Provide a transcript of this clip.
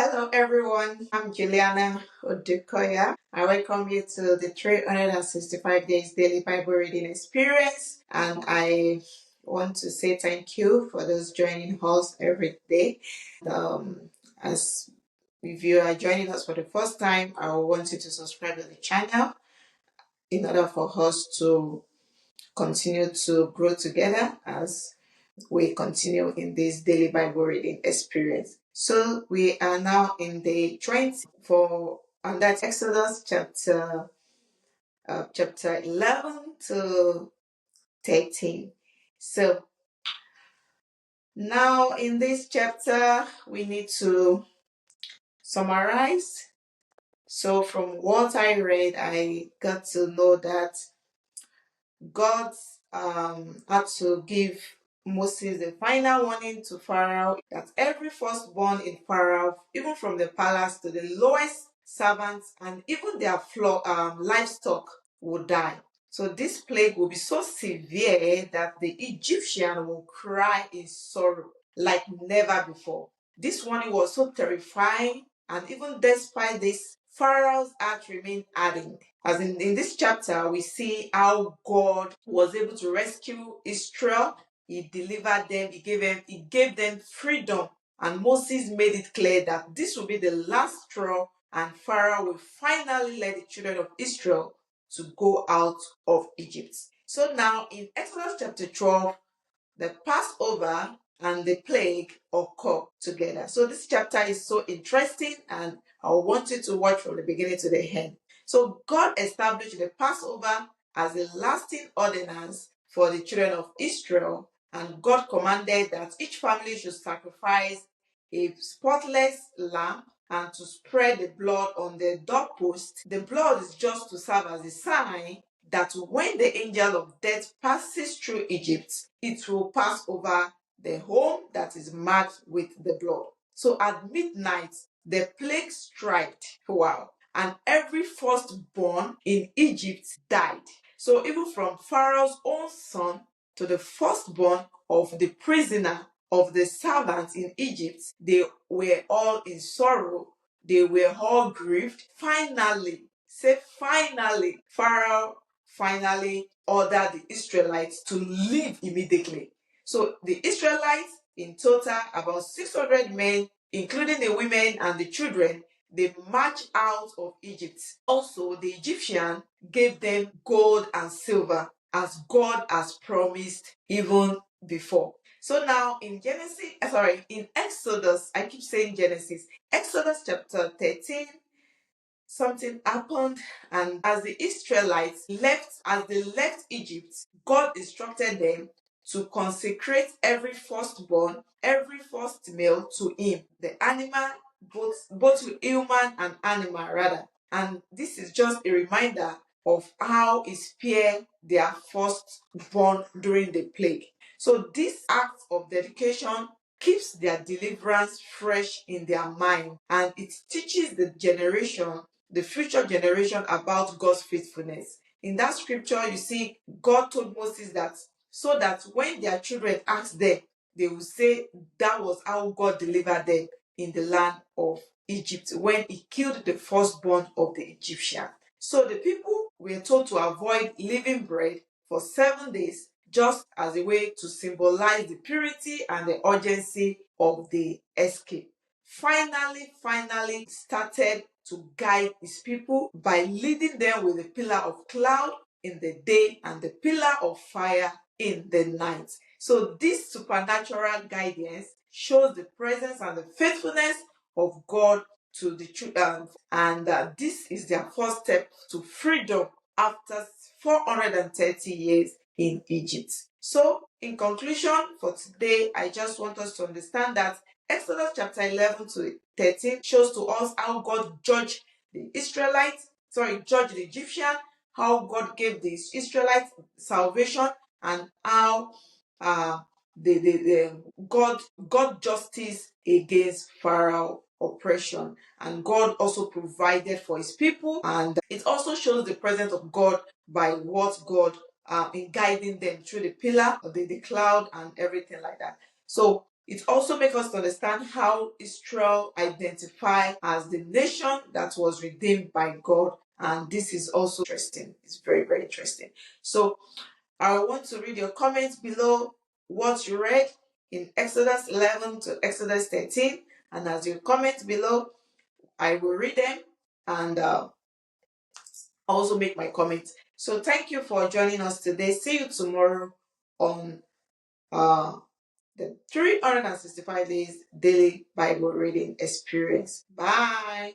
Hello everyone, I'm Juliana Odukoya. I welcome you to the 365 Days Daily Bible Reading Experience, and I want to say thank you for those joining us every day. As if you are joining us for the first time, I want you to subscribe to the channel in order for us to continue to grow together as we continue in this daily Bible reading experience. So we are now in day 20 and that's Exodus chapter 11 to 13. So now in this chapter we need to summarize. So from what I read, I got to know that God had to give Moses the final warning to Pharaoh that every firstborn in Pharaoh, even from the palace to the lowest servants and even their livestock, would die. So this plague will be so severe that the Egyptian will cry in sorrow like never before. This warning was so terrifying, and even despite this, Pharaoh's heart remained hardened. As in this chapter, we see how God was able to rescue Israel. He delivered them, he gave them freedom. And Moses made it clear that this will be the last straw, and Pharaoh will finally let the children of Israel to go out of Egypt. So now in Exodus chapter 12, the Passover and the plague occur together. So this chapter is so interesting, and I want you to watch from the beginning to the end. So God established the Passover as a lasting ordinance for the children of Israel, and God commanded that each family should sacrifice a spotless lamb and to spread the blood on the doorpost. The blood is just to serve as a sign that when the angel of death passes through Egypt, it will pass over the home that is marked with the blood. So at midnight, the plague struck. Wow. And every firstborn in Egypt died. So even from Pharaoh's own son to the firstborn of the prisoner of the servants in Egypt, they were all in sorrow. They were all grieved. Finally, Pharaoh finally ordered the Israelites to leave immediately. So the Israelites, in total, about 600 men, including the women and the children, they marched out of Egypt. Also, the Egyptian gave them gold and silver as God has promised even before. So now in Exodus, I keep saying Genesis, Exodus chapter 13, something happened, and as the Israelites left Egypt, God instructed them to consecrate every firstborn, every first male to him, the animal, both human and animal rather. And this is just a reminder of how he spared their firstborn during the plague. So this act of dedication keeps their deliverance fresh in their mind, and it teaches the future generation, about God's faithfulness. In that scripture, you see God told Moses that so that when their children ask them, they will say that was how God delivered them in the land of Egypt when he killed the firstborn of the Egyptian. So the people were told to avoid living bread for 7 days, just as a way to symbolize the purity and the urgency of the escape. Finally started to guide his people by leading them with a pillar of cloud in the day and the pillar of fire in the night. So this supernatural guidance shows the presence and the faithfulness of God to the children, and this is their first step to freedom after 430 years in Egypt. So in conclusion for today, I just want us to understand that Exodus chapter 11 to 13 shows to us how God judged the Egyptian, how God gave the Israelites salvation, and how God justice against Pharaoh oppression, and God also provided for his people, and it also shows the presence of God by what God in guiding them through the pillar of the cloud and everything like that. So it also makes us to understand how Israel identified as the nation that was redeemed by God. And this is also interesting. It's very, very interesting. So I want to read your comments below what you read in Exodus 11 to Exodus 13. And as you comment below, I will read them and also make my comments. So thank you for joining us today. See you tomorrow on the 365 days daily Bible reading experience. Bye.